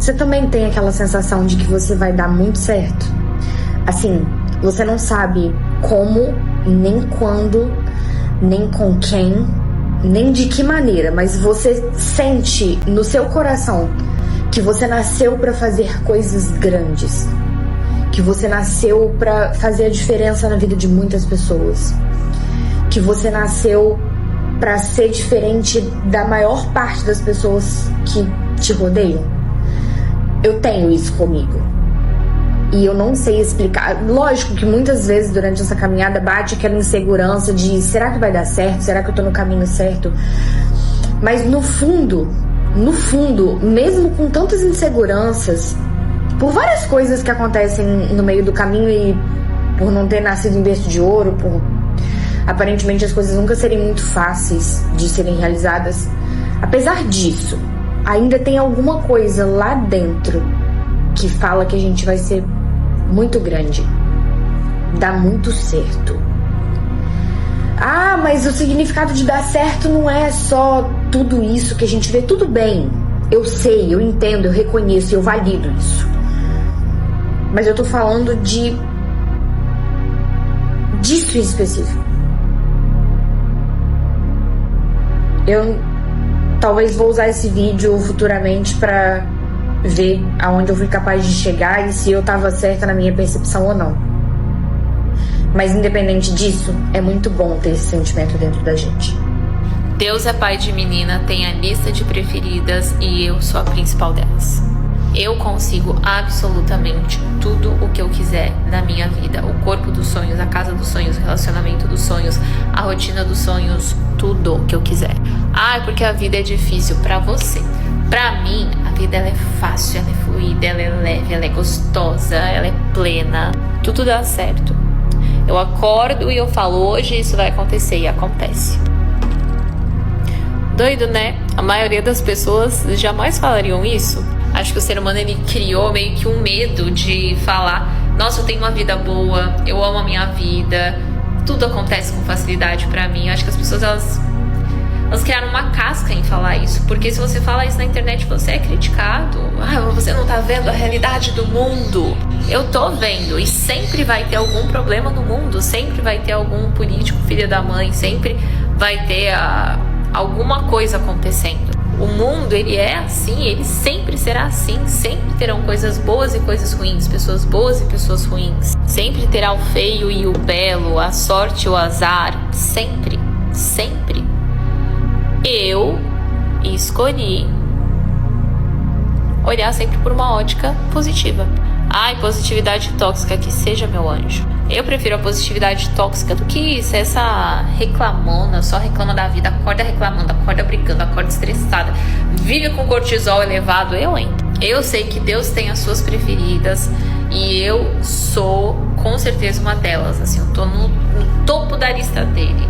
Você também tem aquela sensação de que você vai dar muito certo? Assim, você não sabe como, nem quando, nem com quem, nem de que maneira, mas você sente no seu coração que você nasceu para fazer coisas grandes, que você nasceu para fazer a diferença na vida de muitas pessoas, que você nasceu para ser diferente da maior parte das pessoas que te rodeiam. Eu tenho isso comigo. E eu não sei explicar. Lógico que muitas vezes durante essa caminhada bate aquela insegurança de será que vai dar certo? Será que eu tô no caminho certo? Mas no fundo, mesmo com tantas inseguranças, por várias coisas que acontecem no meio do caminho e por não ter nascido em berço de ouro, por aparentemente as coisas nunca serem muito fáceis de serem realizadas, apesar disso, ainda tem alguma coisa lá dentro que fala que a gente vai ser muito grande, dá muito certo. Ah, mas o significado de dar certo não é só tudo isso que a gente vê. Tudo bem, eu sei, eu entendo, eu reconheço, eu valido isso. Mas eu tô falando disso em específico. Eu talvez vou usar esse vídeo futuramente pra ver aonde eu fui capaz de chegar e se eu tava certa na minha percepção ou não. Mas independente disso, é muito bom ter esse sentimento dentro da gente. Deus é pai de menina, tem a lista de preferidas e eu sou a principal delas. Eu consigo absolutamente tudo o que eu quiser na minha vida. O corpo dos sonhos, a casa dos sonhos, o relacionamento dos sonhos, a rotina dos sonhos, tudo o que eu quiser. Ah, porque a vida é difícil pra você. Pra mim, a vida ela é fácil, ela é fluida, ela é leve, ela é gostosa, ela é plena. Tudo dá certo. Eu acordo e eu falo, hoje isso vai acontecer, e acontece. Doido, né? A maioria das pessoas jamais falariam isso. Acho que o ser humano ele criou meio que um medo de falar, nossa, eu tenho uma vida boa, eu amo a minha vida, tudo acontece com facilidade pra mim. Acho que as pessoas elas criaram uma casca em falar isso, porque se você fala isso na internet, você é criticado. Ah, você não tá vendo a realidade do mundo. Eu tô vendo, e sempre vai ter algum problema no mundo, sempre vai ter algum político filho da mãe, sempre vai ter alguma coisa acontecendo. O mundo, ele é assim, ele sempre será assim, sempre terão coisas boas e coisas ruins, pessoas boas e pessoas ruins. Sempre terá o feio e o belo, a sorte e o azar, sempre, sempre. Eu escolhi olhar sempre por uma ótica positiva. Ai, positividade tóxica, que seja meu anjo. Eu prefiro a positividade tóxica do que ser essa reclamona, só reclama da vida, acorda reclamando, acorda brigando, acorda estressada, vive com cortisol elevado. Eu sei que Deus tem as suas preferidas e eu sou com certeza uma delas, assim, eu tô no topo da lista dele.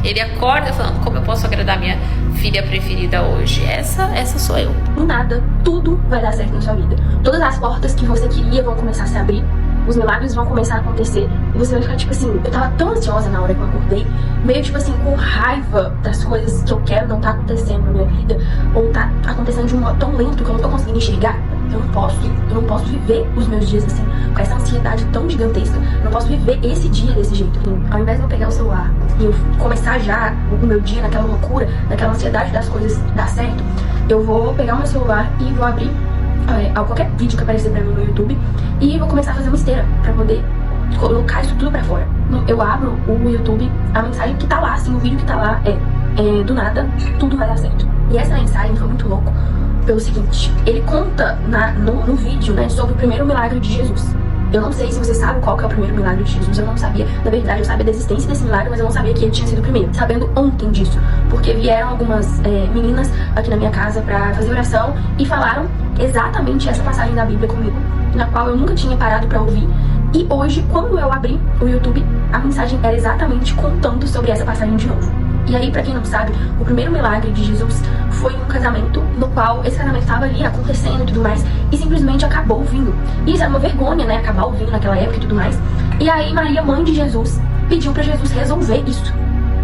Ele acorda falando, como eu posso agradar minha filha preferida hoje? Essa sou eu. Do nada, tudo vai dar certo na sua vida. Todas as portas que você queria vão começar a se abrir. Os milagres vão começar a acontecer. E você vai ficar tipo assim, eu tava tão ansiosa na hora que eu acordei, meio tipo assim, com raiva das coisas que eu quero não tá acontecendo na minha vida, ou tá acontecendo de um modo tão lento que eu não tô conseguindo enxergar. Eu não posso viver os meus dias assim, com essa ansiedade tão gigantesca. Eu não posso viver esse dia desse jeito. Ao invés de eu pegar o celular e eu começar já o meu dia naquela loucura, naquela ansiedade das coisas dar certo, eu vou pegar o meu celular e vou abrir qualquer vídeo que aparecer pra mim no YouTube e vou começar a fazer uma esteira pra poder colocar isso tudo pra fora. Eu abro o YouTube, a mensagem que tá lá, assim, o vídeo que tá lá é do nada, tudo vai dar certo. E essa mensagem foi muito louco pelo seguinte, ele conta no vídeo, né, sobre o primeiro milagre de Jesus. Eu não sei se você sabe qual que é o primeiro milagre de Jesus, eu não sabia. Na verdade, eu sabia da existência desse milagre, mas eu não sabia que ele tinha sido o primeiro. Sabendo ontem disso, porque vieram algumas meninas aqui na minha casa pra fazer oração e falaram exatamente essa passagem da Bíblia comigo, na qual eu nunca tinha parado pra ouvir. E hoje, quando eu abri o YouTube, a mensagem era exatamente contando sobre essa passagem de novo. E aí, pra quem não sabe, o primeiro milagre de Jesus foi um casamento no qual esse casamento estava ali acontecendo e tudo mais, e simplesmente acabou o vinho. E isso era uma vergonha, né, acabar o vinho naquela época e tudo mais. E aí Maria, mãe de Jesus, pediu pra Jesus resolver isso.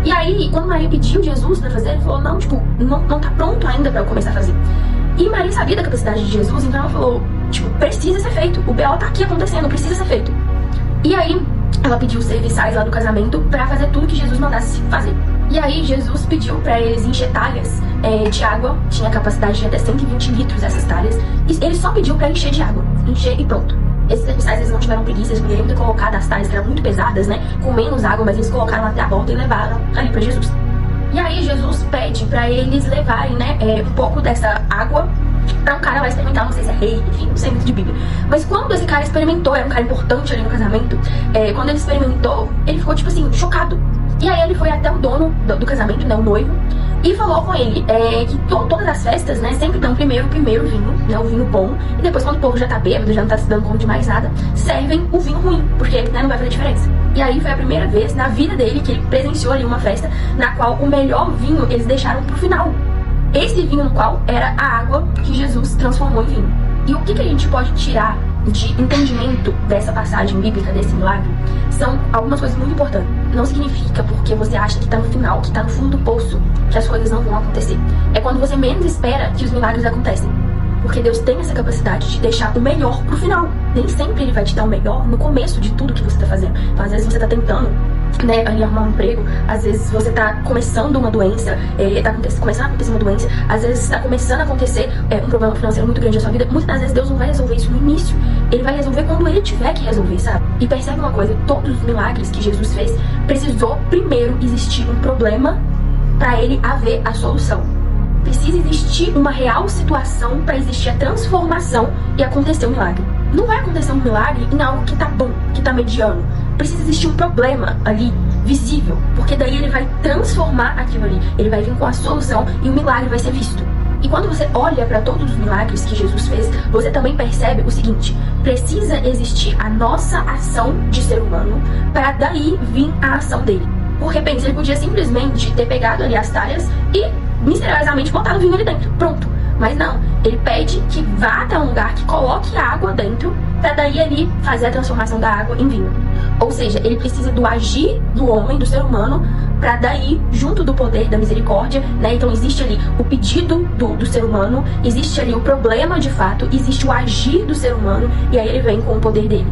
E aí, quando Maria pediu Jesus pra fazer, ele falou, não, tipo, não tá pronto ainda pra eu começar a fazer. E Maria sabia da capacidade de Jesus, então ela falou, tipo, precisa ser feito. O B.O. tá aqui acontecendo, precisa ser feito. E aí, ela pediu os serviçais lá do casamento pra fazer tudo que Jesus mandasse fazer. E aí, Jesus pediu pra eles encher talhas de água. Tinha capacidade de até 120 litros essas talhas. E ele só pediu pra encher de água. Encher e pronto. Esses serviçais, eles não tiveram preguiça, eles poderiam ter colocado as talhas que eram muito pesadas, né? Com menos água, mas eles colocaram até a borda e levaram ali pra Jesus. E aí, Jesus pede pra eles levarem, né, um pouco dessa água pra um cara lá experimentar, não sei se é rei, enfim, não sei muito de Bíblia. Mas quando esse cara experimentou, era um cara importante ali no casamento, quando ele experimentou, ele ficou, tipo assim, chocado. E aí ele foi até o dono do casamento, né, o noivo, e falou com ele que todas as festas, né, sempre dão primeiro o vinho, né, o vinho bom, e depois quando o povo já tá bêbado, já não tá se dando conta de mais nada, servem o vinho ruim, porque, né, não vai fazer diferença. E aí foi a primeira vez na vida dele que ele presenciou ali uma festa na qual o melhor vinho eles deixaram pro final. Esse vinho no qual era a água que Jesus transformou em vinho. E o que a gente pode tirar de entendimento dessa passagem bíblica, desse milagre, são algumas coisas muito importantes. Não significa porque você acha que tá no final, que tá no fundo do poço, que as coisas não vão acontecer. É quando você menos espera que os milagres acontecem. Porque Deus tem essa capacidade de deixar o melhor pro final. Nem sempre Ele vai te dar o melhor no começo de tudo que você tá fazendo. Então, às vezes você tá tentando, né, arrumar um emprego, às vezes você tá começando uma doença, começando a acontecer uma doença, às vezes está começando a acontecer um problema financeiro muito grande na sua vida. Muitas das vezes Deus não vai resolver isso no início. Ele vai resolver quando Ele tiver que resolver, sabe? E percebe uma coisa, todos os milagres que Jesus fez, precisou primeiro existir um problema para Ele haver a solução. Precisa existir uma real situação para existir a transformação e acontecer um milagre. Não vai acontecer um milagre em algo que tá bom, que tá mediano. Precisa existir um problema ali, visível, porque daí ele vai transformar aquilo ali. Ele vai vir com a solução e o milagre vai ser visto. E quando você olha para todos os milagres que Jesus fez, você também percebe o seguinte: precisa existir a nossa ação de ser humano para daí vir a ação dele. Porque pensa, ele podia simplesmente ter pegado ali as talhas e misteriosamente botar o vinho ali dentro, pronto. Mas não, ele pede que vá até um lugar que coloque a água dentro para daí ali fazer a transformação da água em vinho. Ou seja, ele precisa do agir do homem, do ser humano, para daí, junto do poder da misericórdia, né? Então existe ali o pedido do ser humano, existe ali o problema de fato, existe o agir do ser humano, e aí ele vem com o poder dele.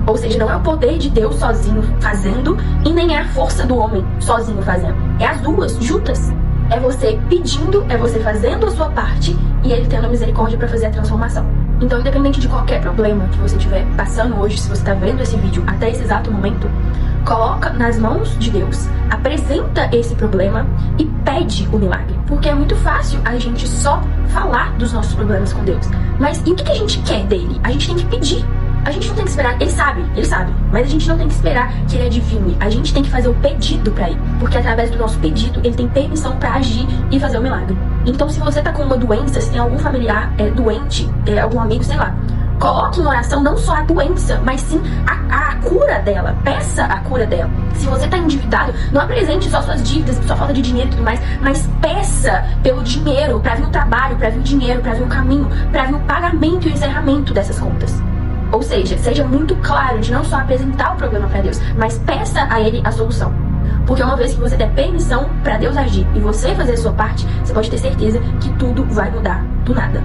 Ou seja, não é o poder de Deus sozinho fazendo e nem é a força do homem sozinho fazendo. É as duas juntas. É você pedindo, é você fazendo a sua parte e ele tendo a misericórdia para fazer a transformação. Então, independente de qualquer problema que você estiver passando hoje, se você está vendo esse vídeo até esse exato momento, coloca nas mãos de Deus, apresenta esse problema e pede o milagre. Porque é muito fácil a gente só falar dos nossos problemas com Deus. Mas e o que a gente quer dele? A gente tem que pedir. A gente não tem que esperar, ele sabe, mas a gente não tem que esperar que ele adivinhe. A gente tem que fazer o pedido pra ele, porque através do nosso pedido, ele tem permissão pra agir e fazer o milagre. Então, se você tá com uma doença, se tem algum familiar doente, algum amigo, sei lá, coloque em oração não só a doença, mas sim a cura dela. Peça a cura dela. Se você tá endividado, não apresente só suas dívidas, sua falta de dinheiro e tudo mais, mas peça pelo dinheiro, pra vir o trabalho, pra vir o dinheiro, pra vir o caminho, pra vir o pagamento e o encerramento dessas contas. Ou seja, seja muito claro de não só apresentar o problema para Deus, mas peça a Ele a solução. Porque uma vez que você der permissão para Deus agir e você fazer a sua parte, você pode ter certeza que tudo vai mudar do nada.